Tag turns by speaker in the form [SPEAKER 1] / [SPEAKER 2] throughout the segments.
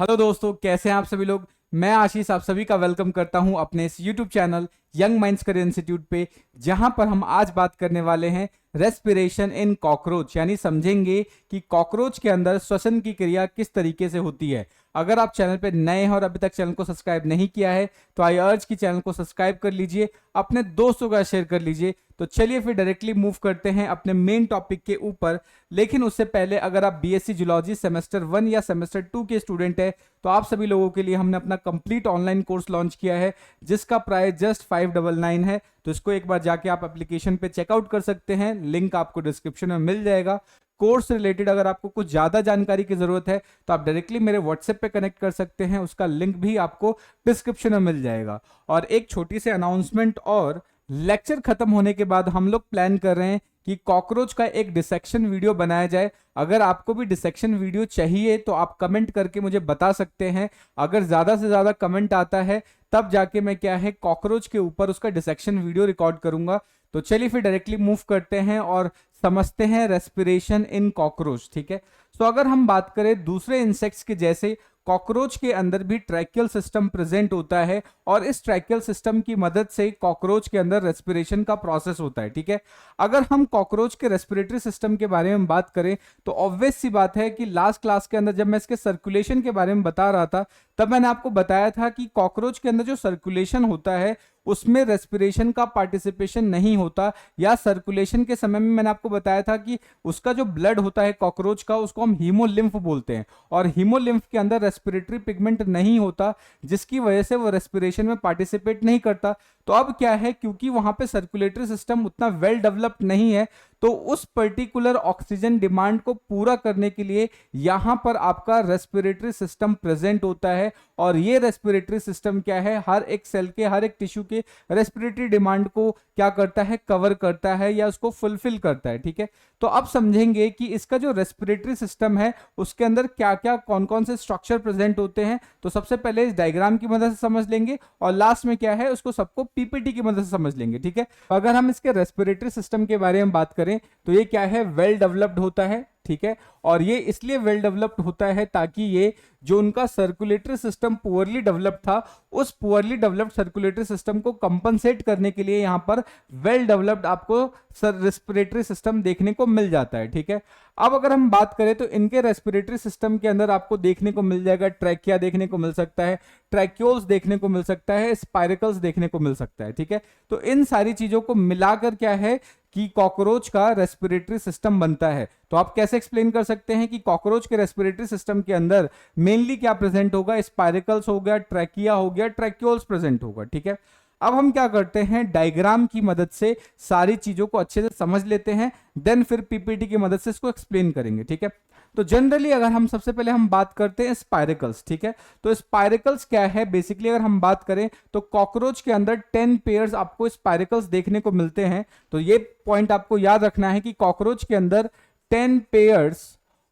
[SPEAKER 1] Hello दोस्तों, कैसे हैं आप सभी लोग। मैं आशीष आप सभी का वेलकम करता हूं अपने इस YouTube channel young minds career institute पे, जहां पर हम आज बात करने वाले हैं रेस्पिरेशन इन कॉकरोच, यानी समझेंगे कि कॉकरोच के अंदर श्वसन की क्रिया किस तरीके से होती है। अगर आप चैनल पे नए हैं और अभी तक चैनल को सब्सक्राइब नहीं किया है तो आई अर्ज की चैनल को सब्सक्राइब कर लीजिए, अपने दोस्तों का शेयर कर लीजिए। तो चलिए फिर डायरेक्टली मूव करते हैं अपने मेन टॉपिक के ऊपर। लेकिन उससे पहले अगर आप बीएससी जूलॉजी सेमेस्टर 1 या सेमेस्टर 2 के स्टूडेंट है तो आप सभी लोगों के लिए हमने अपना कंप्लीट ऑनलाइन कोर्स लॉन्च किया है, जिसका प्राइस जस्ट 599 है। तो इसको एक बार जाके आप एप्लीकेशन पे चेकआउट कर सकते हैं, लिंक आपको डिस्क्रिप्शन में मिल जाएगा। कोर्स रिलेटेड अगर आपको कुछ ज्यादा जानकारी की जरूरत है तो आप डायरेक्टली मेरे व्हाट्सएप पे कनेक्ट कर सकते हैं, उसका लिंक भी आपको डिस्क्रिप्शन में मिल जाएगा। और एक छोटी सी अनाउंसमेंट, और लेक्चर खत्म होने के बाद हम लोग प्लान कर रहे हैं कि कॉकरोच का एक डिसेक्शन वीडियो बनाया जाए। अगर आपको भी डिसेक्शन वीडियो चाहिए तो आप कमेंट करके मुझे बता सकते हैं। अगर ज्यादा से ज्यादा कमेंट आता है तब जाके मैं क्या है कॉकरोच के ऊपर उसका डिसेक्शन वीडियो रिकॉर्ड करूंगा। तो चलिए फिर डायरेक्टली मूव करते हैं और समझते हैं रेस्पिरेशन इन कॉकरोच। ठीक है, तो अगर हम बात करें दूसरे इंसेक्ट्स के जैसे, कॉकरोच के अंदर भी ट्रैकियल सिस्टम प्रेजेंट होता है और इस ट्रैकियल सिस्टम की मदद से कॉकरोच के अंदर रेस्पिरेशन का प्रोसेस होता है। ठीक है, अगर हम कॉकरोच के रेस्पिरेटरी सिस्टम के बारे में बात करें तो ऑब्वियस सी बात है कि लास्ट क्लास के अंदर जब मैं इसके सर्कुलेशन के बारे में बता रहा था तब मैंने आपको बताया था कि कॉकरोच के अंदर जो सर्कुलेशन होता है उसमें रेस्पिरेशन का पार्टिसिपेशन नहीं होता, या सर्कुलेशन के समय में मैंने आपको बताया था कि उसका जो ब्लड होता है कॉकरोच का उसको हम हीमोलिम्फ बोलते हैं, और हीमोलिम्फ के अंदर रेस्पिरेटरी पिगमेंट नहीं होता, जिसकी वजह से वो रेस्पिरेशन में पार्टिसिपेट नहीं करता। तो अब क्या है, क्योंकि वहां पे सर्कुलेटरी सिस्टम उतना वेल डेवलप्ड नहीं है, तो उस पर्टिकुलर ऑक्सीजन डिमांड को पूरा करने के लिए यहां पर आपका रेस्पिरेटरी सिस्टम प्रेजेंट होता है। और ये रेस्पिरेटरी सिस्टम क्या है, हर एक सेल के, हर एक टिश्यू के रेस्पिरेटरी डिमांड को क्या करता है, कवर करता है या उसको फुलफिल करता है। ठीक है, तो अब समझेंगे कि इसका जो रेस्पिरेटरी सिस्टम है उसके अंदर क्या क्या कौन कौन से स्ट्रक्चर प्रेजेंट होते हैं। तो सबसे पहले इस डायग्राम की मदद से समझ लेंगे और लास्ट में क्या है उसको सबको पीपीटी की मदद से समझ लेंगे। ठीक है, अगर हम इसके रेस्पिरेटरी सिस्टम के बारे में बात करें तो ये क्या है, वेल डेवलप्ड होता है। ठीक है, और ये इसलिए वेल डेवलप्ड होता है ताकि ये जो उनका सर्कुलेटरी सिस्टम पुअरली डेवलप्ड था, उस पुअरली डेवलप्ड सर्कुलेटरी सिस्टम को कंपनसेट करने के लिए यहां पर वेल डेवलप्ड आपको रेस्पिरेटरी सिस्टम देखने को मिल जाता है। ठीक है, अब अगर हम बात करें तो इनके रेस्पिरेटरी सिस्टम के अंदर आपको देखने को मिल जाएगा, ट्रैकिया देखने को मिल सकता है, ट्रैक्यूल्स देखने को मिल सकता है, स्पाइरकल्स देखने को मिल सकता है। ठीक है, तो इन सारी चीजों को मिलाकर क्या है कि कॉकरोच का रेस्पिरेटरी सिस्टम बनता है। तो आप कैसे एक्सप्लेन कर सकते हैं कि कॉकरोच के रेस्पिरेटरी सिस्टम के अंदर मेनली क्या प्रेजेंट होगा, स्पाइरकल्स हो गया, ट्रैकिया हो गया, ट्रैक्यूल्स प्रेजेंट होगा। ठीक है, अब हम क्या करते हैं, डायग्राम की मदद से सारी चीजों को अच्छे से समझ लेते हैं, देन फिर पीपीटी की मदद से इसको एक्सप्लेन करेंगे। ठीक है, तो जनरली अगर हम सबसे पहले हम बात करते हैं स्पाइरकल्स। ठीक है, तो स्पाइरकल्स क्या है, बेसिकली अगर हम बात करें तो कॉकरोच के अंदर 10 पेयर्स आपको स्पाइरकल्स देखने को मिलते हैं। तो ये पॉइंट आपको याद रखना है कि कॉकरोच के अंदर 10 पेयर्स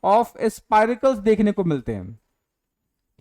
[SPEAKER 1] ऑफ स्पाइरकल्स देखने को मिलते हैं।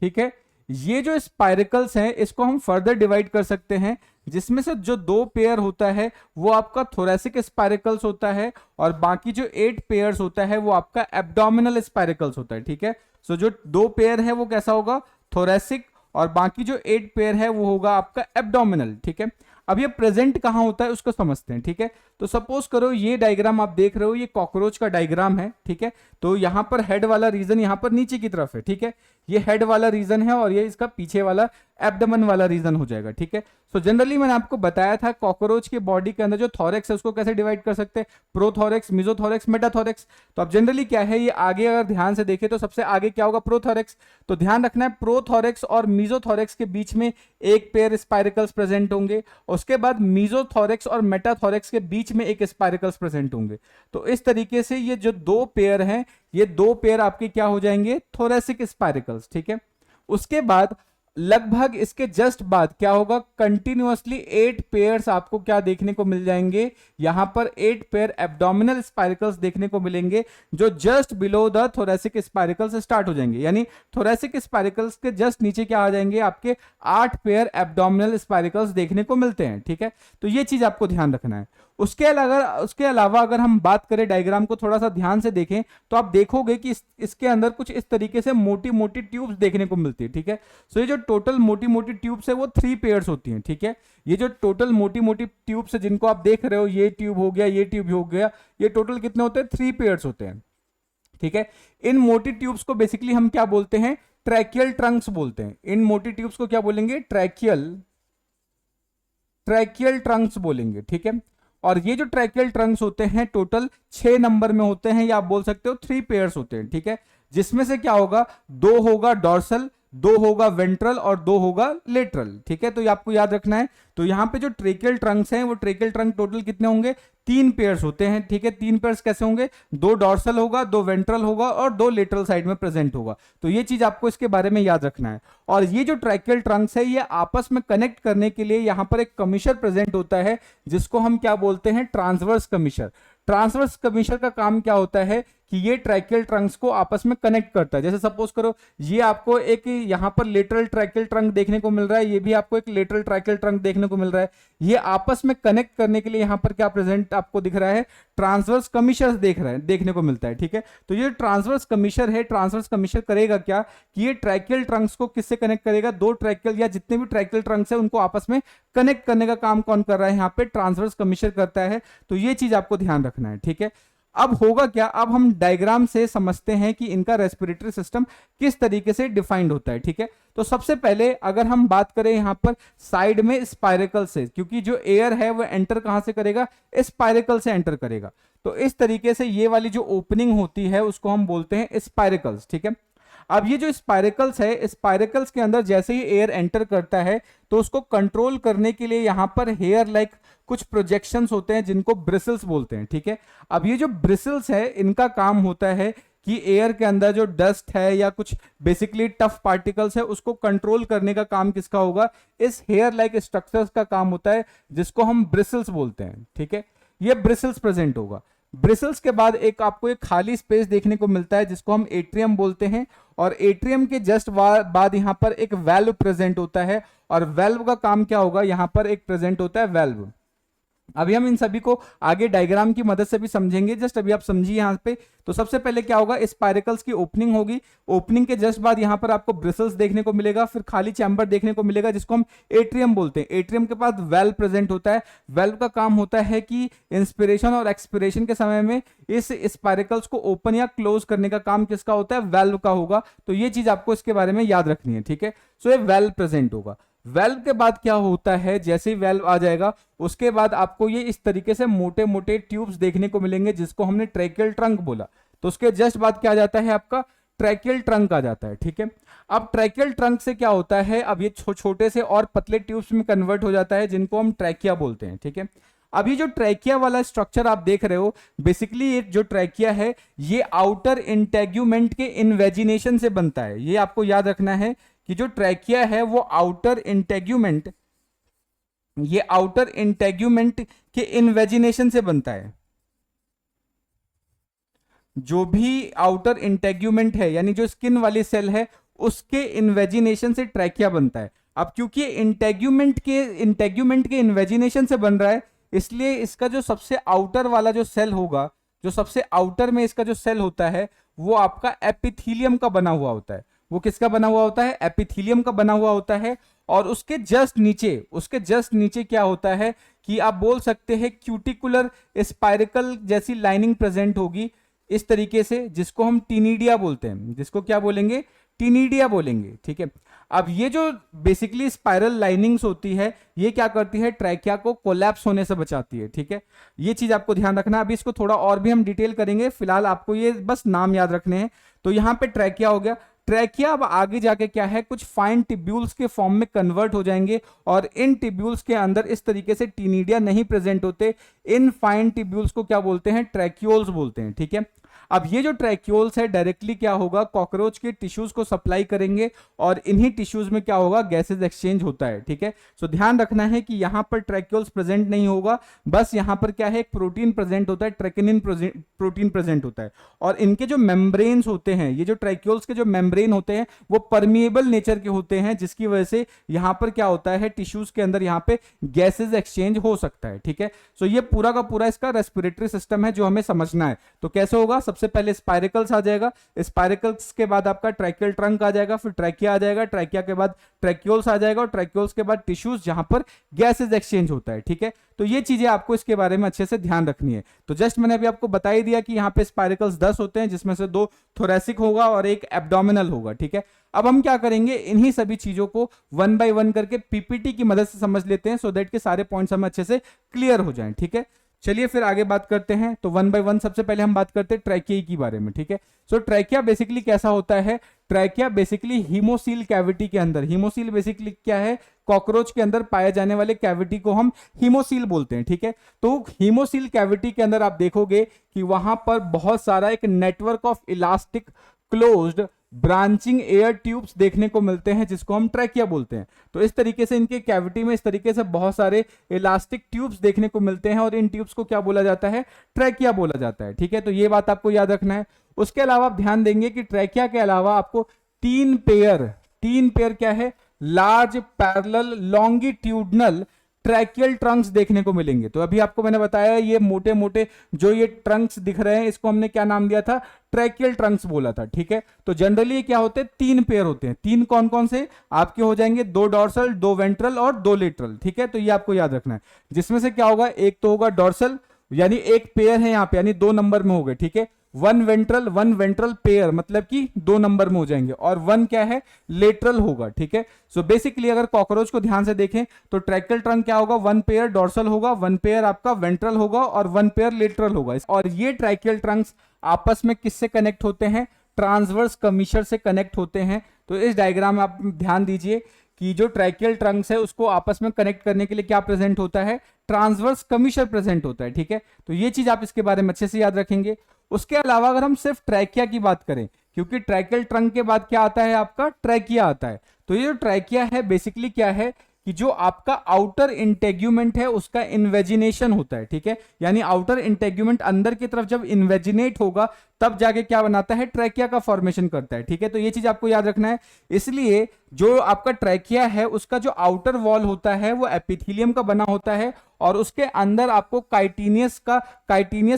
[SPEAKER 1] ठीक है, ये जो स्पाइरकल्स हैं इसको हम फर्दर डिवाइड कर सकते हैं, जिसमें से जो 2 पेयर होता है वो आपका थोरेसिक स्पाइरकल्स होता है, और बाकी जो 8 पेयर्स होता है वो आपका एब्डोमिनल स्पाइरकल्स होता है। ठीक है, सो जो 2 पेयर है वो कैसा होगा, थोरेसिक, और बाकी जो 8 पेयर है वो होगा आपका एब्डोमिनल। ठीक है, अब ये प्रेजेंट कहां होता है उसको समझते हैं। ठीक है, तो सपोज करो ये डायग्राम आप देख रहे हो, ये कॉकरोच का डायग्राम है। ठीक है, तो यहां पर हेड वाला रीजन यहां पर नीचे की तरफ है। ठीक है, ये हेड वाला रीजन है और ये इसका पीछे वाला एब्डोमेन वाला रीजन हो जाएगा। ठीक है, सो जनरली मैंने आपको बताया था कॉकरोच के बॉडी के अंदर जो थॉरेक्स है उसको कैसे डिवाइड कर सकते हैं, प्रोथॉरेक्स, मेसोथॉरेक्स, मेटाथॉरेक्स। तो अब जनरली क्या है, ये आगे अगर ध्यान से देखें तो सबसे आगे क्या होगा, प्रोथॉरेक्स। तो ध्यान रखना है प्रोथॉरेक्स और मेसोथॉरेक्स के बीच में एक पेयर स्पाइरकल्स प्रेजेंट होंगे, उसके बाद मेसोथॉरेक्स और मेटाथॉरेक्स के बीच में एक स्पाइरकल्स प्रेजेंट होंगे। तो इस तरीके से ये जो 2 पेयर हैं, ये 2 पेयर आपके क्या हो जाएंगे, थोरेसिक स्पाइरकल्स। ठीक है, उसके बाद लगभग इसके जस्ट बाद क्या होगा, कंटिन्यूअसली 8 पेयर्स आपको क्या देखने को मिल जाएंगे, यहां पर 8 पेयर एब्डोमिनल स्पाइरकल्स देखने को मिलेंगे, जो just below the thoracic spiracles start हो जाएंगे। यानी थोरेसिक स्पाइरकल्स के जस्ट नीचे क्या आ जाएंगे, आपके 8 पेयर एब्डोमिनल स्पाइरकल्स देखने को मिलते हैं। ठीक है, तो ये चीज आपको ध्यान रखना है। उसके अलावा अगर हम बात करें डायग्राम को थोड़ा सा ध्यान से देखें तो आप देखोगे कि इसके अंदर कुछ इस तरीके से मोटी मोटी ट्यूब्स देखने को मिलती है, ठीक है। सो ये जो टोटल मोटी मोटी ट्यूब्स है वो 3 पेयर्स होती हैं, ठीक है। ये जो टोटल मोटी मोटी ट्यूब्स है जिनको आप देख रहे हो, ये ट्यूब हो गया, ये ट्यूब हो गया, ये टोटल कितने होते हैं? 3 पेयर्स होते हैं, ठीक है। इन मोटी ट्यूब्स को बेसिकली हम क्या बोलते हैं? ट्रैकियल ट्रंक्स बोलते हैं। इन मोटी ट्यूब्स को क्या बोलेंगे? ट्रैकियल ट्रंक्स बोलेंगे, ठीक है। और ये जो ट्रैकियल ट्रंक्स होते हैं टोटल 6 नंबर में होते हैं, या आप बोल सकते हो 3 पेयर्स होते हैं, ठीक है। जिसमें से क्या होगा? 2 होगा डॉर्सल, 2 होगा वेंट्रल और 2 होगा लेटरल, ठीक है। तो ये आपको याद रखना है। तो यहां पे जो ट्रैकियल ट्रंक्स हैं वो ट्रैकियल ट्रंक टोटल कितने होंगे? 3 पेयर्स होते हैं, ठीक है। 3 पेयर्स कैसे होंगे? 2 डॉर्सल होगा, 2 वेंट्रल होगा और 2 लेटरल साइड में प्रेजेंट होगा। तो ये चीज आपको इसके बारे में याद रखना है। और ये जो ट्रैकियल ट्रंक्स है ये आपस में कनेक्ट करने के लिए यहां पर एक कमिशर प्रेजेंट होता है, जिसको हम क्या बोलते हैं? ट्रांसवर्स कमिशर। ट्रांसवर्स कमिशर का काम क्या होता है कि ये ट्रैकियल ट्रंक्स को आपस में कनेक्ट करता है। जैसे सपोज करो ये आपको एक यहां पर लेटरल ट्रैकियल ट्रंक देखने को मिल रहा है, ये भी आपको एक लेटरल ट्रैकियल ट्रंक देखने को मिल रहा है। ये आपस में कनेक्ट करने के लिए यहां पर क्या प्रेजेंट आपको दिख रहा है? ट्रांसवर्स कमिशर देखने को मिलता है, ठीक है। तो ये ट्रांसवर्स कमिशर है, ट्रांसवर्स कमिशर करेगा क्या कि ये ट्रैकियल ट्रंक्स को किससे कनेक्ट करेगा? 2 ट्रैकियल या जितने भी ट्रैकियल ट्रंक्स है उनको आपस में कनेक्ट करने का काम कौन कर रहा है? यहां पे ट्रांसवर्स कमिशर करता है। तो ये चीज आपको ध्यान रखना है, ठीक है। अब होगा क्या? अब हम डायग्राम से समझते हैं कि इनका रेस्पिरेटरी सिस्टम किस तरीके से डिफाइंड होता है, ठीक है। तो सबसे पहले अगर हम बात करें यहां पर साइड में स्पाइरेकल से, क्योंकि जो एयर है वो एंटर कहां से करेगा? स्पाइरेकल से एंटर करेगा। तो इस तरीके से ये वाली जो ओपनिंग होती है उसको हम बोलते हैं स्पाइरेकल्स, ठीक है। अब ये जो स्पाइरेकल्स है, स्पाइरेकल्स के अंदर जैसे ही एयर एंटर करता है तो उसको कंट्रोल करने के लिए यहां पर हेयर लाइक कुछ प्रोजेक्शंस होते हैं जिनको ब्रिसल्स बोलते हैं, ठीक है। अब ये जो ब्रिसल्स है इनका काम होता है कि एयर के अंदर जो डस्ट है या कुछ बेसिकली टफ पार्टिकल्स है उसको कंट्रोल करने का काम किसका होगा? इस हेयर लाइक स्ट्रक्चर्स का काम होता है, जिसको हम ब्रिसल्स बोलते हैं, ठीक है। ये ब्रिसल्स प्रेजेंट होगा। ब्रिसल्स के बाद एक आपको एक खाली स्पेस देखने को मिलता है जिसको हम एट्रियम बोलते हैं, और एट्रियम के जस्ट बाद यहां पर एक वेल्व प्रेजेंट होता है, और वेल्व का काम क्या होगा? यहां पर एक प्रेजेंट होता है वेल्व। अभी हम इन सभी को आगे डायग्राम की मदद से भी समझेंगे, जस्ट अभी आप समझिए यहां पे। तो सबसे पहले क्या होगा? स्पाइरेकल्स की ओपनिंग होगी, ओपनिंग के जस्ट बाद यहां पर आपको ब्रिसल्स देखने को मिलेगा, फिर खाली चैम्बर देखने को मिलेगा जिसको हम एट्रियम बोलते हैं। एट्रियम के बाद वेल्व प्रेजेंट होता है। वेल्व का काम होता है कि इंस्पिरेशन और एक्सपिरेशन के समय में इस स्पाइरेकल्स को ओपन या क्लोज करने का काम किसका होता है? वेल्व का होगा। तो ये चीज आपको इसके बारे में याद रखनी है, ठीक है। सो ये वेल्व प्रेजेंट होगा। वेल्व के बाद क्या होता है? जैसे ही वेल्व आ जाएगा उसके बाद आपको ये इस तरीके से मोटे मोटे ट्यूब्स देखने को मिलेंगे जिसको हमने ट्रैकियल ट्रंक बोला। तो उसके जस्ट बाद क्या आ जाता है? आपका ट्रैकियल ट्रंक आ जाता है, ठीक है। अब ट्रैकियल ट्रंक से क्या होता है? अब ये छोटे से और पतले ट्यूब्स में कन्वर्ट हो जाता है जिनको हम ट्रैकिया बोलते हैं, ठीक है। अभी जो ट्रैकिया वाला स्ट्रक्चर आप देख रहे हो, बेसिकली ये जो ट्रैकिया है ये आउटर इंटेग्यूमेंट के इन्वेजिनेशन से बनता है। ये आपको याद रखना है कि जो ट्रैकिया है वो आउटर इंटेग्यूमेंट के इन्वेजिनेशन से बनता है। जो भी आउटर इंटेग्यूमेंट है यानी जो स्किन वाली सेल है उसके इन्वेजिनेशन से ट्रैकिया बनता है। अब क्योंकि इंटेग्यूमेंट के इन्वेजिनेशन से बन रहा है, इसलिए इसका जो सबसे आउटर वाला जो सेल होगा, जो सबसे आउटर में इसका जो सेल होता है वो आपका एपिथीलियम का बना हुआ होता है। वो किसका बना हुआ होता है? एपिथीलियम का बना हुआ होता है। और उसके जस्ट नीचे क्या होता है कि आप बोल सकते हैं क्यूटिकुलर स्पाइरिकल जैसी लाइनिंग प्रेजेंट होगी इस तरीके से, जिसको हम टीनिडिया बोलते हैं। जिसको क्या बोलेंगे? टीनिडिया बोलेंगे, ठीक है। अब ये जो बेसिकली स्पाइरल लाइनिंग्स होती है ये क्या करती है? ट्रैकिया को कोलैप्स होने से बचाती है, ठीक है। ये चीज आपको ध्यान रखना है। अभी इसको थोड़ा और भी हम डिटेल करेंगे, फिलहाल आपको ये बस नाम याद रखने हैं। तो यहां पे ट्रैकिया हो गया। ट्रैकिया अब आगे जाके क्या है? कुछ फाइन टिब्यूल्स के फॉर्म में कन्वर्ट हो जाएंगे, और इन टिब्यूल्स के अंदर इस तरीके से टीनिडिया नहीं प्रेजेंट होते। इन फाइन टिब्यूल्स को क्या बोलते हैं? ट्रैक्यूल्स बोलते हैं, ठीक है। अब ये जो ट्रैक्यूल्स है डायरेक्टली क्या होगा, कॉकरोच के टिश्यूज को सप्लाई करेंगे और इन्हीं टिश्यूज में क्या होगा, गैसेज एक्सचेंज होता है। ठीक है, सो ध्यान रखना है कि यहां पर ट्रैक्यूल्स प्रेजेंट नहीं होगा, बस यहां पर क्या है, एक प्रोटीन प्रेजेंट होता है, ट्रैकिनिन प्रोटीन प्रेजेंट होता है। और इनके जो मेम्ब्रेन्स होते हैं, ये जो ट्रैक्यूल्स के जो मेम्ब्रेन होते हैं वो परमिएबल नेचर के होते हैं, जिसकी वजह से यहां पर क्या होता है, टिश्यूज के अंदर यहां पे गैसेज एक्सचेंज हो सकता है। ठीक है, सो ये पूरा का पूरा इसका रेस्पिरेटरी सिस्टम है जो हमें समझना है। तो कैसे होगा, सबसे पहले स्पाइरिकल्स आ जाएगा, स्पाइरिकल्स के बाद आपका ट्रैकियल ट्रंक आ जाएगा, फिर ट्रैकिया आ जाएगा, ट्रैकिया के बाद ट्रैक्यूल्स आ जाएगा और ट्रैक्यूल्स के बाद टिश्यूज जहां पर गैसेज एक्सचेंज होता है। ठीक है, तो ये चीजें आपको इसके बारे में अच्छे से ध्यान रखनी है। तो जस्ट मैंने अभी आपको बता ही दिया कि यहाँ पे स्पाइरिकल्स 10 होते हैं, जिसमें से 2 थोरेसिक होगा और एक एब्डोमिनल होगा। ठीक है, अब हम क्या करेंगे, इन्हीं सभी चीजों को 1 बाय 1 करके पीपीटी की मदद से समझ लेते हैं, सो दैट के सारे पॉइंट्स हमें अच्छे से क्लियर हो जाएं। ठीक है, चलिए फिर आगे बात करते हैं। तो 1 बाय 1 सबसे पहले हम बात करते हैं ट्रैकिया के बारे में। ठीक है, सो ट्रैकिया बेसिकली कैसा होता है, ट्रैकिया बेसिकली हीमोसील कैविटी के अंदर, हीमोसील बेसिकली क्या है, कॉकरोच के अंदर पाए जाने वाले कैविटी को हम हीमोसील बोलते हैं। ठीक है, तो हीमोसील कैविटी के अंदर आप देखोगे कि वहां पर बहुत सारा एक network of elastic closed branching air tubes देखने को मिलते हैं, जिसको हम ट्रैकिया बोलते हैं। तो इस तरीके से इनके कैविटी में इस तरीके से बहुत सारे इलास्टिक ट्यूब्स देखने को मिलते हैं और इन ट्यूब्स को क्या बोला जाता है, ट्रैकिया बोला जाता है। ठीक है, तो ये बात आपको याद रखना है। उसके अलावा आप ध्यान देंगे कि ट्रैकिया के अलावा आपको तीन पेयर क्या है, large parallel longitudinal tracheal Trunks देखने को मिलेंगे। तो अभी आपको मैंने बताया ये मोटे मोटे जो ये ट्रंक्स दिख रहे हैं, इसको हमने क्या नाम दिया था, ट्रैकियल ट्रंक्स बोला था। ठीक है, तो जनरली क्या होते हैं, 3 पेयर होते हैं। 3 कौन कौन से आपके हो जाएंगे, 2 डॉर्सल, 2 वेंट्रल और 2 लेटरल। ठीक है, तो ये आपको याद रखना है, जिसमें से क्या होगा, एक तो होगा डॉर्सल, यानी एक पेयर है यहाँ पे, यानी 2 नंबर में हो गए। ठीक है, 1 वेंट्रल पेयर मतलब कि 2 नंबर में हो जाएंगे, और 1 क्या है, लेटरल होगा। ठीक है, सो बेसिकली अगर कॉकरोच को ध्यान से देखें तो ट्रैकियल ट्रंक क्या होगा, 1 पेयर डॉर्सल होगा, 1 पेयर आपका वेंट्रल होगा और 1 पेयर लेटरल होगा। और ये ट्रैकियल ट्रंक्स आपस में किससे कनेक्ट होते हैं, ट्रांसवर्स कमीशर से कनेक्ट होते हैं। तो इस डायग्राम में आप ध्यान दीजिए कि जो ट्रैकियल ट्रंक्स है उसको आपस में कनेक्ट करने के लिए क्या प्रेजेंट होता है, ट्रांसवर्स कमीशर प्रेजेंट होता है। ठीक है, तो ये चीज आप इसके बारे में अच्छे से याद रखेंगे। उसके अलावा अगर हम सिर्फ ट्रैकिया की बात करें, क्योंकि ट्रैकियल ट्रंक के बाद क्या आता है, आपका ट्रैकिया आता है। तो ये जो ट्रैकिया है बेसिकली क्या है कि जो आपका आउटर इंटेग्यूमेंट है उसका इन्वेजिनेशन होता है। ठीक है, यानी आउटर इंटेग्यूमेंट अंदर की तरफ जब इन्वेजिनेट होगा तब जाके क्या बनाता है, ट्रैकिया का फॉर्मेशन करता है। ठीक है, तो ये चीज आपको याद रखना है। इसलिए जो आपका ट्रैकिया है उसका जो आउटर वॉल होता है वो एपिथेलियम का बना होता है और उसके अंदर आपको काइटिनियस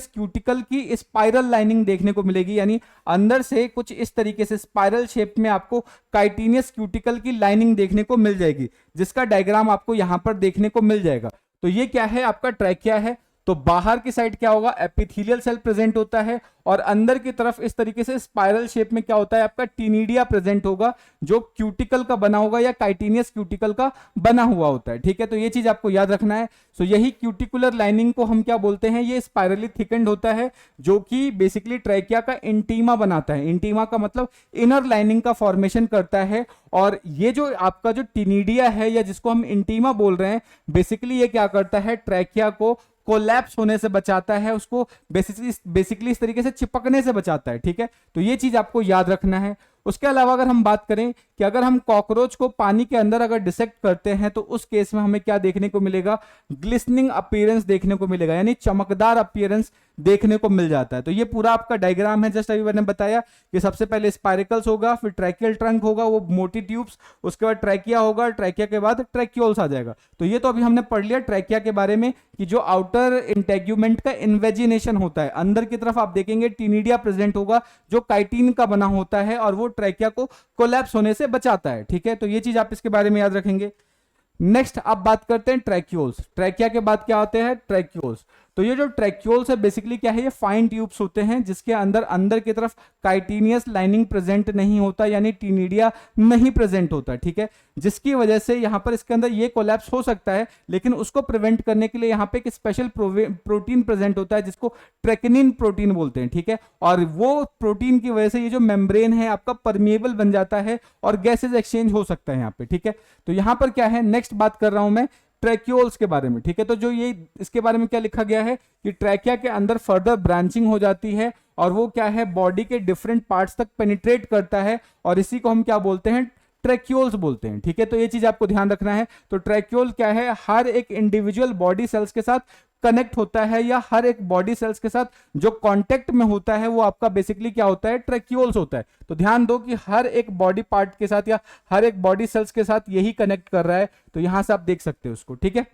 [SPEAKER 1] क्यूटिकल की स्पाइरल लाइनिंग देखने को मिलेगी, यानी अंदर से कुछ इस तरीके से स्पाइरल शेप में आपको काइटिनियस क्यूटिकल की लाइनिंग देखने को मिल जाएगी, जिसका डायग्राम आपको यहां पर देखने को मिल जाएगा। तो ये क्या है, आपका ट्रैकिया है। तो बाहर की साइड क्या होगा, एपिथेलियल सेल प्रेजेंट होता है और अंदर की तरफ इस तरीके से स्पाइरल शेप में क्या होता है, आपका टिनिडिया प्रेजेंट होगा, जो क्यूटिकल का बना होगा या काइटिनियस क्यूटिकल का बना हुआ होता है। ठीक है, तो ये चीज आपको याद रखना है। सो यही क्यूटिकुलर लाइनिंग को हम क्या बोलते हैं, ये स्पाइरली थिकन्ड होता है, जो कि बेसिकली ट्रैकिया का इंटीमा बनाता है। इंटीमा का मतलब इनर लाइनिंग का फॉर्मेशन करता है। और ये जो आपका जो टिनिडिया है या जिसको हम इंटीमा बोल रहे हैं, बेसिकली ये क्या करता है, ट्रैकिया को कोलैप्स होने से बचाता है, उसको बेसिकली इस तरीके से चिपकने से बचाता है। ठीक है, तो ये चीज आपको याद रखना है। उसके अलावा अगर हम बात करें कि अगर हम कॉकरोच को पानी के अंदर अगर डिसेक्ट करते हैं तो उस केस में हमें क्या देखने को मिलेगा, ग्लिस्टनिंग अपीयरेंस देखने को मिलेगा, यानी चमकदार अपीयरेंस देखने को मिल जाता है। तो ये पूरा आपका डायग्राम है। जस्ट अभी मैंने बताया कि सबसे पहले स्पाइरिकल्स होगा, फिर ट्रैकियल ट्रंक होगा, वो मोटी ट्यूब्स, उसके बाद ट्रैकिया होगा, ट्रैकिया के बाद ट्रैक्यूल्स आ जाएगा। तो ये तो अभी हमने पढ़ लिया ट्रैकिया के बारे में कि जो आउटर इंटेग्यूमेंट का इन्वेजिनेशन होता है, अंदर की तरफ आप देखेंगे टिनिडिया प्रेजेंट होगा जो काइटिन का बना होता है और वो ट्रैकिया को कोलैप्स होने से बचाता है। ठीक है, तो ये चीज आप इसके बारे में याद रखेंगे। नेक्स्ट अब बात करते हैं ट्रैक्यूल्स। ट्रैकिया के बाद क्या होते हैं, ट्रैक्यूल्स। तो ये जो ट्रैक्यूल्स है बेसिकली क्या है, ये फाइन ट्यूब्स होते हैं जिसके अंदर की तरफ काइटिनियस लाइनिंग प्रेजेंट नहीं होता, यानी टिनिडिया नहीं प्रेजेंट होता। ठीक है, जिसकी वजह से यहां पर इसके अंदर ये कोलैप्स हो सकता है, लेकिन उसको प्रिवेंट करने के लिए यहां पे एक स्पेशल प्रोटीन प्रेजेंट होता है जिसको ट्रैकिनिन प्रोटीन बोलते हैं। ठीक है, और वो प्रोटीन की वजह से ये जो मेम्ब्रेन है आपका परमिएबल बन जाता है और गैसेज एक्सचेंज हो सकता है यहाँ पे। ठीक है, तो यहां पर क्या है, नेक्स्ट बात कर रहा हूं मैं ट्रैक्यूल्स के बारे में, ठीक है। तो जो ये इसके बारे में क्या लिखा गया है कि ट्रैकिया के अंदर फर्दर ब्रांचिंग हो जाती है और वो क्या है, बॉडी के डिफरेंट पार्ट्स तक पेनिट्रेट करता है और इसी को हम क्या बोलते हैं, ट्रैक्यूल्स बोलते हैं, ठीक है। तो ये चीज आपको ध्यान रखना है। तो ट्रैक्यूल क्या है, हर एक इंडिविजुअल बॉडी सेल्स के साथ कनेक्ट होता है या हर एक बॉडी सेल्स के साथ जो कांटेक्ट में होता है वो आपका बेसिकली क्या होता है, ट्रैक्यूल्स होता है। तो ध्यान दो कि हर एक बॉडी पार्ट के साथ या हर एक बॉडी सेल्स के साथ यही कनेक्ट कर रहा है। तो यहां से आप देख सकते हो उसको, ठीक है।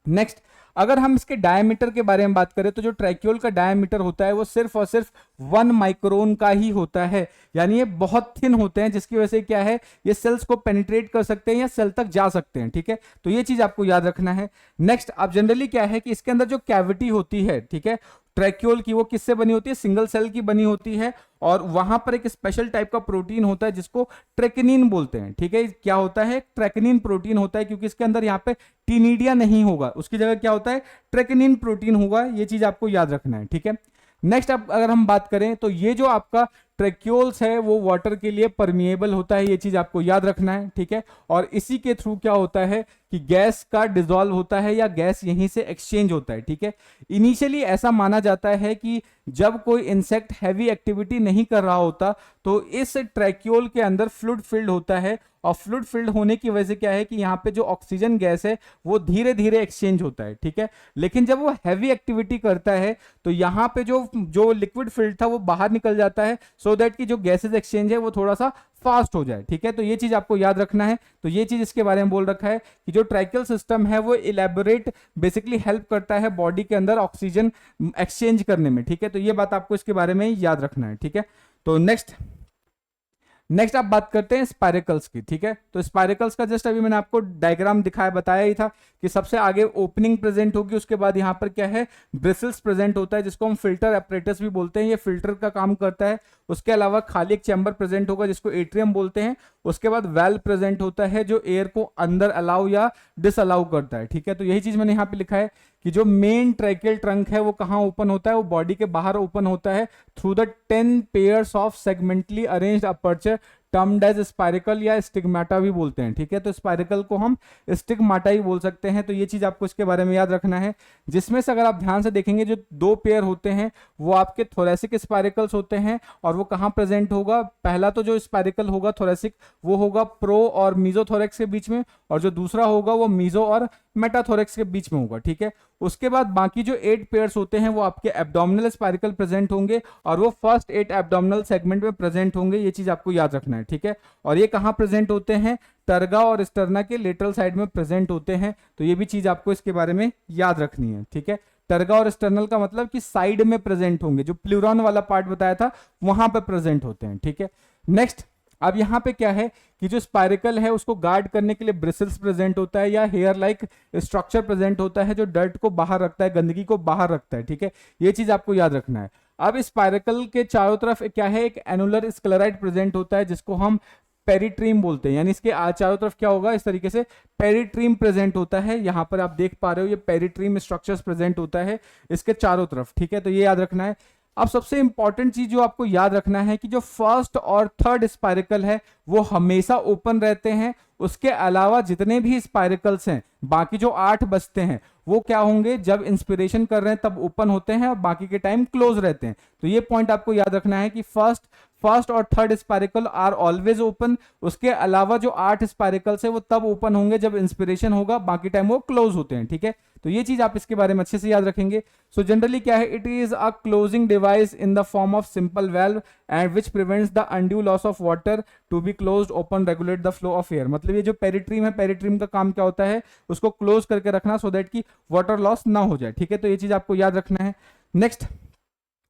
[SPEAKER 1] नेक्स्ट, अगर हम इसके डायमीटर के बारे में बात करें तो जो ट्रैक्यूल का डायमीटर होता है वो सिर्फ और सिर्फ 1 माइक्रोन का ही होता है, यानी ये बहुत थिन होते हैं, जिसकी वजह से क्या है, ये सेल्स को पेनिट्रेट कर सकते हैं या सेल तक जा सकते हैं, ठीक है। तो ये चीज आपको याद रखना है। नेक्स्ट, अब जनरली क्या है कि इसके अंदर जो कैविटी होती है, ठीक है, ट्रैक्यूल की, वो किससे बनी होती है, सिंगल सेल की बनी होती है और वहां पर एक स्पेशल टाइप का प्रोटीन होता है जिसको ट्रेकिनिन बोलते हैं, ठीक है। क्या होता है, ट्रेकिनिन प्रोटीन होता है, क्योंकि इसके अंदर यहाँ पे टीनिडिया नहीं होगा, उसकी जगह क्या होता है, ट्रेकिनिन प्रोटीन होगा। ये चीज आपको याद रखना है, ठीक है। नेक्स्ट, अब अगर हम बात करें तो ये जो आपका ट्रैक्यूल्स है वो वाटर के लिए परमिएबल होता है, ये चीज आपको याद रखना है, ठीक है। और इसी के थ्रू क्या होता है कि गैस का डिसॉल्व होता है या गैस यहीं से एक्सचेंज होता है, ठीक है। इनिशियली ऐसा माना जाता है कि जब कोई इंसेक्ट हैवी एक्टिविटी नहीं कर रहा होता तो इस ट्रैक्यूल के अंदर फ्लूइड फिल्ड होता है और फ्लूइड फिल्ड होने की वजह से क्या है कि यहाँ पे जो ऑक्सीजन गैस है वो धीरे धीरे एक्सचेंज होता है, ठीक है। लेकिन जब वो हैवी एक्टिविटी करता है तो यहाँ पे जो लिक्विड फिल्ड था वो बाहर निकल जाता है, सो दैट कि जो गैसेज एक्सचेंज है वो थोड़ा सा फास्ट हो जाए, ठीक है। तो ये चीज आपको याद रखना है। तो ये चीज इसके बारे में बोल रखा है कि जो ट्रैकियल सिस्टम है वो इलेबोरेट बेसिकली हेल्प करता है बॉडी के अंदर ऑक्सीजन एक्सचेंज करने में, ठीक है। तो ये बात आपको इसके बारे में याद रखना है, ठीक है। तो नेक्स्ट आप बात करते हैं स्पाइरेकल्स की, ठीक है। तो स्पाइरेकल्स का जस्ट अभी मैंने आपको डायग्राम दिखाया, बताया ही था कि सबसे आगे ओपनिंग प्रेजेंट होगी, उसके बाद यहाँ पर क्या है, ब्रिसल्स प्रेजेंट होता है जिसको हम फिल्टर apparatus भी बोलते हैं, ये फिल्टर का काम करता है। उसके अलावा खाली एक चैम्बर प्रेजेंट होगा जिसको एट्रियम बोलते हैं। उसके बाद वेल प्रेजेंट होता है जो एयर को अंदर अलाउ या डिसअलाउ करता है, ठीक है। तो यही चीज मैंने यहाँ पे लिखा है कि जो मेन ट्रैकियल ट्रंक है वो कहाँ ओपन होता है, वो बॉडी के बाहर ओपन होता है through the 10 pairs of segmentally arranged aperture termed as spiracle या स्टिग्माटा भी बोलते हैं, ठीक है। तो स्पाइरिकल को हम स्टिग्माटा ही बोल सकते हैं। तो ये चीज आपको इसके बारे में याद रखना है, जिसमें से अगर आप ध्यान से देखेंगे जो 2 पेयर होते हैं वो आपके थोरेसिक स्पाइरिकल्स होते हैं और वो कहाँ प्रेजेंट होगा, पहला तो जो स्पाइरिकल होगा थोरेसिक वो होगा प्रो और मीजोथोरेक्स के बीच में, और जो दूसरा होगा वो मीजो और मेटाथोरेक्स के बीच में होगा, ठीक है। उसके बाद बाकी जो 8 पेयर्स होते हैं वो आपके एब्डोमिनल स्पाइरिकल प्रेजेंट होंगे और वो फर्स्ट 8 एब्डोमिनल सेगमेंट में प्रेजेंट होंगे, ये चीज आपको याद रखना है, ठीक है। और ये कहाँ प्रेजेंट होते हैं, टर्गा और स्टर्ना के लेटरल साइड में प्रेजेंट होते हैं। तो ये भी चीज आपको इसके बारे में याद रखनी है, ठीक है। टर्गा और स्टर्नल का मतलब कि साइड में प्रेजेंट होंगे, जो प्लूरॉन वाला पार्ट बताया था वहां पे प्रेजेंट होते हैं, ठीक है। नेक्स्ट, अब यहाँ पे क्या है कि जो स्पाइरिकल है उसको गार्ड करने के लिए ब्रिसल्स प्रेजेंट होता है या हेयर लाइक स्ट्रक्चर प्रेजेंट होता है जो डर्ट को बाहर रखता है, गंदगी को बाहर रखता है, ठीक है। ये चीज आपको याद रखना है। अब स्पाइरिकल के चारों तरफ क्या है, एक एनुलर स्क्लेराइड प्रेजेंट होता है जिसको हम पेरिट्रीम बोलते हैं, यानी इसके चारों तरफ क्या होगा, इस तरीके से पेरिट्रीम प्रेजेंट होता है। यहाँ पर आप देख पा रहे हो ये पेरिट्रीम स्ट्रक्चर्स प्रेजेंट होता है इसके चारों तरफ, ठीक है। तो ये याद रखना है। अब सबसे इंपॉर्टेंट चीज जो आपको याद रखना है कि जो फर्स्ट और थर्ड स्पाइरिकल है वो हमेशा ओपन रहते हैं, उसके अलावा जितने भी स्पाइरिकल्स हैं बाकी जो 8 बचते हैं वो क्या होंगे, जब इंस्पिरेशन कर रहे हैं तब ओपन होते हैं और बाकी के टाइम क्लोज रहते हैं। तो ये पॉइंट आपको याद रखना है कि फर्स्ट और third spiracle are always open, उसके अलावा जो 8 स्पाइरिकल्स है वो तब ओपन होंगे जब इंस्पिरेशन होगा, बाकी टाइम वो क्लोज होते हैं, ठीक है। तो ये चीज आप इसके बारे में अच्छे से याद रखेंगे। सो जनरली क्या है, it is a closing device in the form of simple valve and which prevents the undue loss of water to be closed open regulate the flow of air. मतलब ये जो पेरिट्रीम है, पेरिट्रीम का काम क्या होता है, उसको क्लोज करके रखना सो दैट कि वाटर लॉस ना हो जाए, ठीक है। तो ये चीज आपको याद रखना है। नेक्स्ट,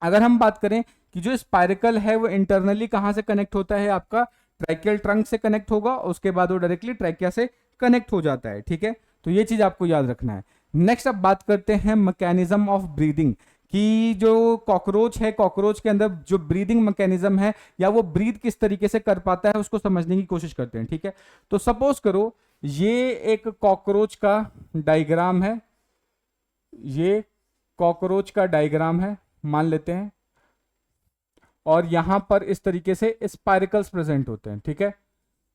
[SPEAKER 1] अगर हम बात करें कि जो स्पाइरिकल है वो इंटरनली कहां से कनेक्ट होता है, आपका ट्रैकियल ट्रंक से कनेक्ट होगा, उसके बाद वो डायरेक्टली ट्रैकिया से कनेक्ट हो जाता है, ठीक है। तो ये चीज आपको याद रखना है। नेक्स्ट अब बात करते हैं मैकेनिज्म ऑफ ब्रीदिंग, कि जो कॉकरोच है, कॉकरोच के अंदर जो ब्रीदिंग मैकेनिज्म है या वो ब्रीथ किस तरीके से कर पाता है उसको समझने की कोशिश करते हैं, ठीक है। तो सपोज करो ये एक कॉकरोच का डायग्राम है, ये कॉकरोच का डायग्राम है मान लेते हैं, और यहां पर इस तरीके से स्पाइरिकल्स प्रेजेंट होते हैं, ठीक है।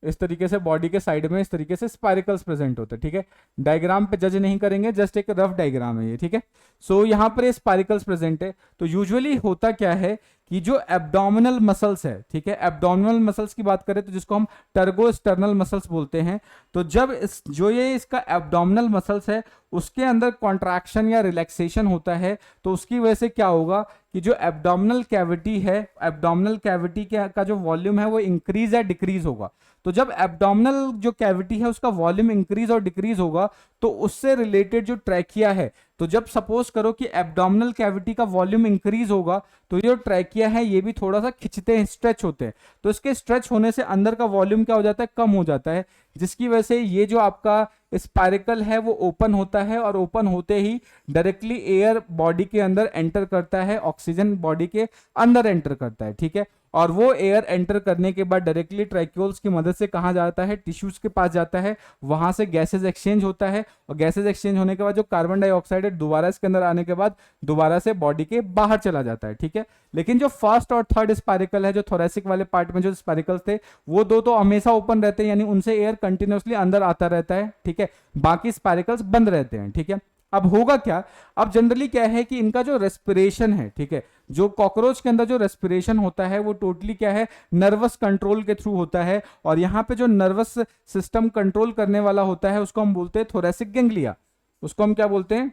[SPEAKER 1] इस तरीके से बॉडी के साइड में इस तरीके से स्पाइरिकल्स प्रेजेंट होते हैं, ठीक है। डायग्राम पे जज नहीं करेंगे, जस्ट एक रफ डायग्राम है ये, ठीक है। सो यहाँ पर ये स्पाइरिकल्स प्रेजेंट है। तो यूजुअली होता क्या है कि जो एब्डोमिनल मसल्स है, ठीक है, एब्डोमिनल मसल्स की बात करें तो जिसको हम टर्गोस्टर्नल मसल्स बोलते हैं, तो जब जो ये इसका एब्डोमिनल मसल्स है उसके अंदर कॉन्ट्रैक्शन या रिलैक्सेशन होता है, तो उसकी वजह से क्या होगा कि जो एब्डोमिनल कैविटी है, एब्डोमिनल कैविटी का जो वॉल्यूम है वो इंक्रीज या डिक्रीज होगा। तो जब एब्डोमिनल जो कैविटी है उसका वॉल्यूम इंक्रीज और डिक्रीज होगा तो उससे रिलेटेड जो ट्रैकिया है, तो जब सपोज करो कि एब्डोमिनल कैविटी का वॉल्यूम इंक्रीज होगा तो जो ट्रैकिया है ये भी थोड़ा सा खिंचते हैं, स्ट्रेच होते हैं। तो इसके स्ट्रेच होने से अंदर का वॉल्यूम क्या हो जाता है, कम हो जाता है, जिसकी वजह से ये जो आपका स्पाइरिकल है वो ओपन होता है और ओपन होते ही डायरेक्टली एयर बॉडी के अंदर एंटर करता है, ऑक्सीजन बॉडी के अंदर एंटर करता है, ठीक है। और वो एयर एंटर करने के बाद डायरेक्टली ट्रैक्यूल्स की मदद से कहाँ जाता है, टिश्यूज के पास जाता है, वहां से गैसेज एक्सचेंज होता है और गैसेज एक्सचेंज होने के बाद जो कार्बन डाइऑक्साइड है दोबारा इसके अंदर आने के बाद दोबारा से बॉडी के बाहर चला जाता है, ठीक है। लेकिन जो फर्स्ट और थर्ड स्पाइरिकल है, जो थोरेसिक वाले पार्ट में जो स्पाइरिकल्स थे वो दो तो हमेशा ओपन रहते हैं, यानी उनसे एयर कंटिन्यूअसली अंदर आता रहता है, ठीक है। बाकी स्पाइरिकल्स बंद रहते हैं, ठीक है। अब होगा क्या, अब जनरली क्या है कि इनका जो रेस्पिरेशन है, ठीक है, जो कॉकरोच के अंदर जो रेस्पिरेशन होता है वो टोटली क्या है, नर्वस कंट्रोल के थ्रू होता है। और यहाँ पे जो नर्वस सिस्टम कंट्रोल करने वाला होता है उसको हम बोलते हैं थोरेसिक गैंग्लिया। उसको हम क्या बोलते हैं,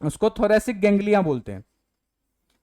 [SPEAKER 1] उसको थोरेसिक गैंग्लिया बोलते हैं।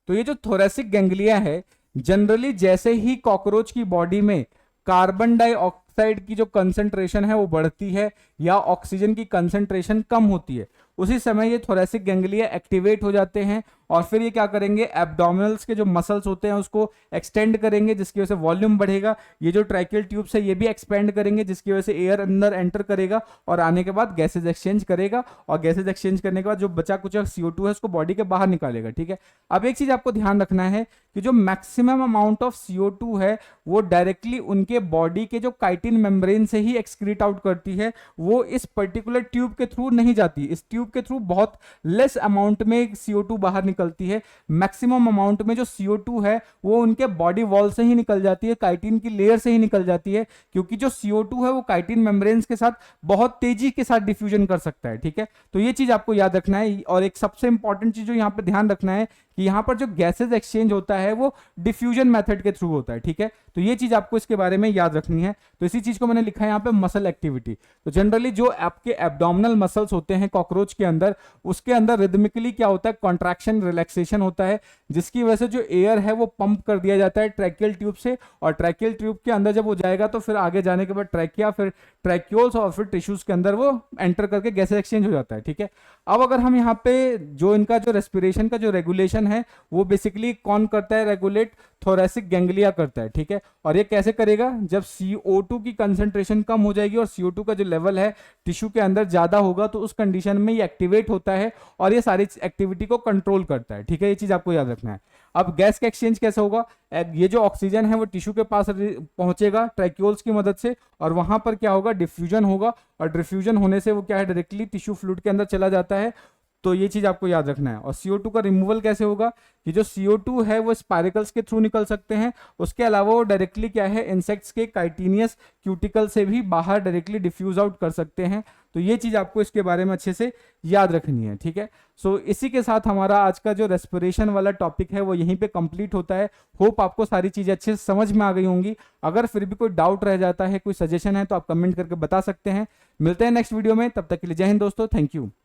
[SPEAKER 1] तो ये जो थोरेसिक गैंग्लिया है, जनरली जैसे ही कॉकरोच की बॉडी में कार्बन डाइऑक्साइड की जो कंसंट्रेशन है वो बढ़ती है या ऑक्सीजन की कंसंट्रेशन कम होती है, उसी समय ये थोरेसिक गैंग्लिया एक्टिवेट हो जाते हैं और फिर ये क्या करेंगे, एब्डोमिनल्स के जो मसल्स होते हैं उसको एक्सटेंड करेंगे जिसकी वजह से वॉल्यूम बढ़ेगा। ये जो ट्रैकियल ट्यूब्स है ये भी एक्सपेंड करेंगे जिसकी वजह से एयर अंदर एंटर करेगा और आने के बाद गैसेज एक्सचेंज करेगा और गैसेज एक्सचेंज करने के बाद जो बचा कुछ CO2 है उसको बॉडी के बाहर निकालेगा, ठीक है। अब एक चीज आपको ध्यान रखना है कि जो मैक्सिमम अमाउंट ऑफ CO2 है वो डायरेक्टली उनके बॉडी के जो काइटिन मेम्ब्रेन से ही एक्सक्रीट आउट करती है, वो इस पर्टिकुलर ट्यूब के थ्रू नहीं जाती। इस ट्यूब के थ्रू बहुत लेस अमाउंट में CO2 बाहर निकलती है। मैक्सिमम अमाउंट में जो CO2 है वो उनके बॉडी वॉल से ही निकल जाती है, काइटिन की लेयर से ही निकल जाती है, क्योंकि जो CO2 है वो काइटिन मेम्ब्रेन्स के साथ बहुत तेजी के साथ डिफ्यूजन कर सकता है, ठीक है। तो ये चीज आपको याद रखना है। और एक सबसे इंपॉर्टेंट चीज जो यहाँ पे ध्यान रखना है कि यहाँ पर जो गैसेज एक्सचेंज होता है वो डिफ्यूजन मेथड के थ्रू होता है, ठीक है। तो ये चीज आपको इसके बारे में याद रखनी है। तो इसी चीज को मैंने लिखा है यहाँ पे मसल एक्टिविटी। तो जनरली जो आपके एब्डोमिनल मसल्स होते हैं कॉकरोच के अंदर, उसके अंदर रिदमिकली क्या होता है, कॉन्ट्रैक्शन रिलैक्सेशन होता है, जिसकी वजह से जो एयर है वो पंप कर दिया जाता है ट्रैकियल ट्यूब से, और ट्रैकियल ट्यूब के अंदर जब वो जाएगा तो फिर आगे जाने के बाद ट्रैकिया, फिर ट्रैक्यूल्स और फिर टिश्यूज के अंदर वो एंटर करके गैसेज एक्सचेंज हो जाता है, ठीक है। अब अगर हम यहाँ पे जो इनका जो रेस्पिरेशन का जो रेगुलेशन है वो बेसिकली कौन करता है, रेगुलेट थोरेसिक गैंग्लिया करता है, ठीक है। और ये कैसे करेगा, जब CO2 की कंसंट्रेशन कम हो जाएगी और CO2 का जो लेवल है टिश्यू के अंदर ज्यादा होगा तो उस कंडीशन में ये एक्टिवेट होता है और ये सारी एक्टिविटी को कंट्रोल करता है, ठीक है। ये चीज आपको याद रखना है। अब गैस का एक्सचेंज कैसे होगा, ये जो ऑक्सीजन है वो टिश्यू के पास पहुंचेगा ट्रैक्यूल्स की मदद से और वहां पर क्या होगा, डिफ्यूजन होगा, और डिफ्यूजन होने से वो क्या है, डायरेक्टली टिश्यू फ्लूइड के अंदर चला जाता है। तो ये चीज आपको याद रखना है। और CO2 का रिमूवल कैसे होगा, कि जो CO2 है वो स्पाइरिकल्स के थ्रू निकल सकते हैं, उसके अलावा वो डायरेक्टली क्या है, इंसेक्ट्स के काइटिनियस क्यूटिकल से भी बाहर डायरेक्टली डिफ्यूज आउट कर सकते हैं। तो ये चीज आपको इसके बारे में अच्छे से याद रखनी है, ठीक है। सो इसी के साथ हमारा आज का जो रेस्पिरेशन वाला टॉपिक है वो यहीं पे कंप्लीट होता है। होप आपको सारी चीजें अच्छे से समझ में आ गई होंगी। अगर फिर भी कोई डाउट रह जाता है, कोई सजेशन है तो आप कमेंट करके बता सकते हैं। मिलते हैं नेक्स्ट वीडियो में, तब तक के लिए जय हिंद दोस्तों, थैंक यू।